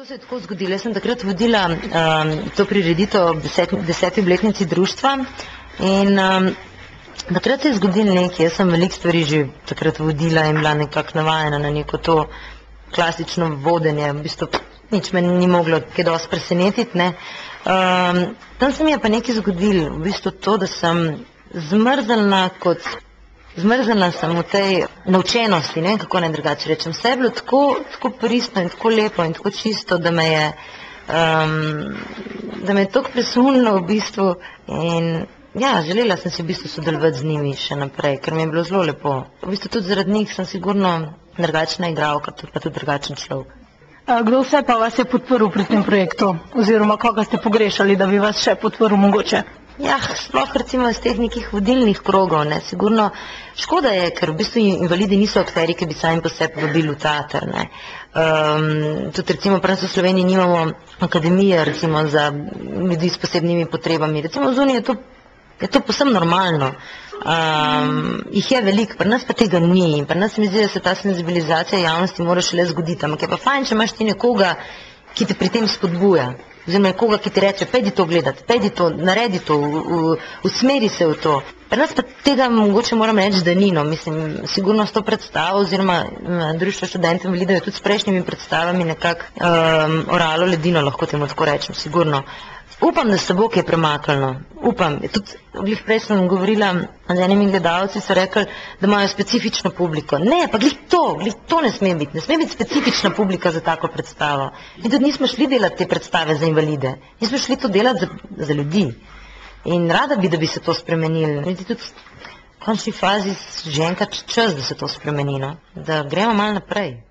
To se je tako zgodilo. Jaz sem takrat vodila to prireditev ob 10. obletnici društva in takrat se je zgodilo nekaj. Jaz sem veliko stvari že takrat vodila in bila nekako navajena na neko to klasično vodenje. V bistvu nič me ni moglo kaj dosti presenetiti, ne. Tam se mi je pa nekaj zgodilo. V bistvu to, da sem zmrznila sem v tej naučenosti, ne vem, kako naj drugače rečem. Vse je bilo tako pristno in tako lepo in tako čisto, da me je tako presunilo v bistvu in ja, želela sem si v bistvu sodelovati z njimi še naprej, ker mi je bilo zelo lepo. V bistvu tudi zaradi njih sem sigurno drugačna igralka, pa tudi drugačen človek. Kdo vse pa vas je podprl pri tem projektu? Oziroma, koga ste pogrešali, da bi vas še podprl mogoče? Ja, sploh recimo iz teh nekih vodilnih krogov, ne, sigurno škoda je, ker v bistvu invalidi niso akteri, ki bi sami po sebi vabili v teater, ne. Tudi recimo pri nas v Sloveniji nimamo akademije recimo za ljudi s posebnimi potrebami. Recimo zunaj je to povsem normalno. Jih je veliko, pri nas pa tega ni in pri nas mi zdi, da se ta senzibilizacija javnosti mora šele zgoditi, ampak je pa fajn, če imaš ti nekoga, ki te pri tem spodbuja, oziroma nekoga, ki ti reče, pejdi to gledati, pejdi to, naredi to, usmeri se v to. Pri nas pa tega mogoče moram reči, da ni, no, mislim, sigurno s to predstavo, oziroma Društvo študentov invalidov je tudi s prejšnjimi predstavami nekako oralo ledino, lahko temu tako rečem, sigurno. Upam, da se bo kaj premaknilo, upam. Tudi glih prej sem govorila z enimi gledalci, so rekli, da imajo specifično publiko. Ne, pa glih to ne sme biti specifična publika za tako predstavo. Mi tudi nismo šli delati te predstave za invalide, mi smo šli to delati za ljudi. In rada bi, da bi se to spremenilo. Tudi v končni fazi že enkrat čas, da se to spremeni, no? Da gremo malo naprej.